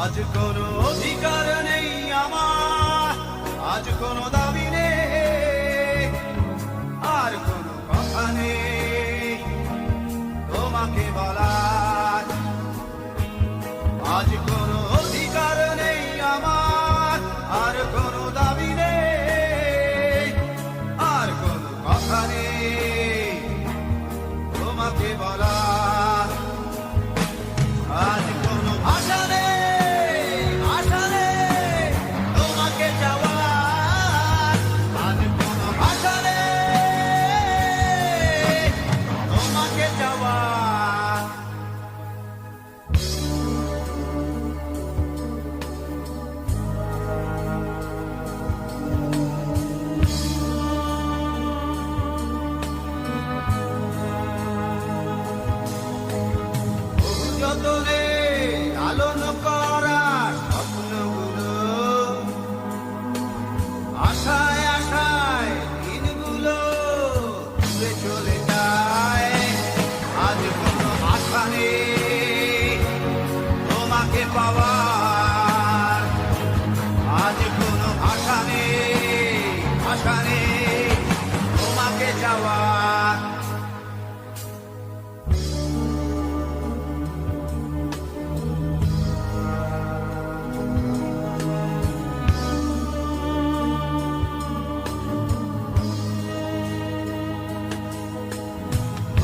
আজ কোনো অধিকার নেই আমার, আজ কোনো দাবি নেই, আর কোনো কথা নেই তোমাকে বলার। আজ কোনো অধিকার নেই আমার, আর কোনো দাবি নেই, আর কোনো কথা নেই তোমাকে বলার। আজ কোনো ভাষা নেই, ভাষা নেই তোমাকে চাওয়ার। আজ কোনো ভাষা নেই তোমাকে চাওয়ার। যতনে লালন করা স্বপ্নগুলো, আশায় আশায় দিনগুলো দূরে চলে যায়। আজ কোনো আশা নেই তোমাকে পাওয়ার। আজ কোনো আশা নেই, আশা নেই তোমাকে যাওয়ার।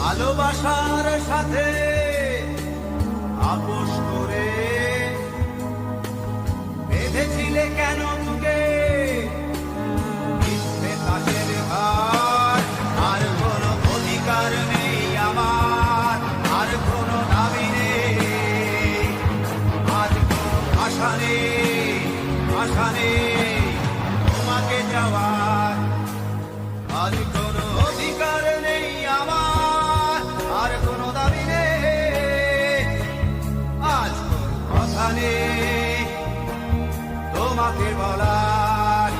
ভালোবাসার সাথে আপোষ করে বেঁধেছিলে কেন তোকে মিথ্যে তাসের ঘর। আর কোনো অধিকার নেই আমার, আর কোনো দাবি নেই, আজ কোনো আশা নেই, আশা নেই তোমাকে যাওয়ার। আজ কোনো অধিকার নেই আমার, আর কোনো দাবি নেই, আজ কোনো কথা নেই তোমাকে বলার।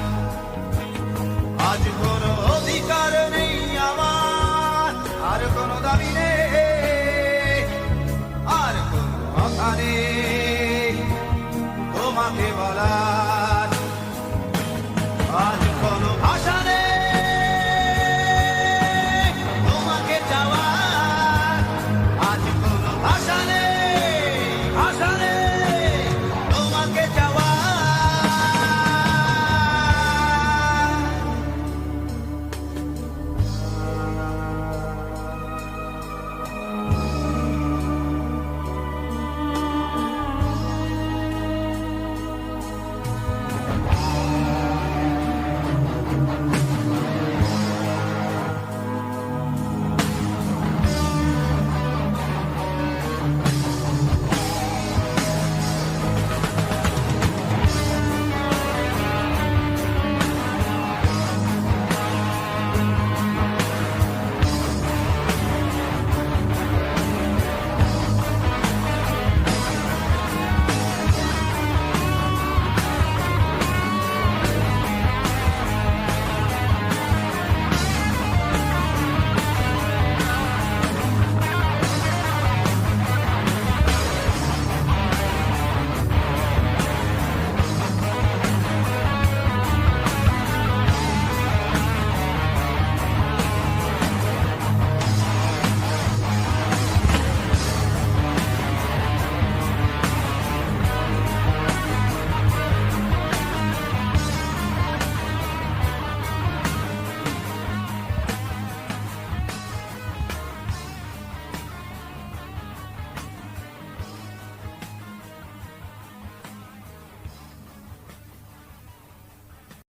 আজ কোনো অধিকার নেই আমার, আর কোনো দাবি নেই, আর কোনো কথা নেই তোমাকে বলার।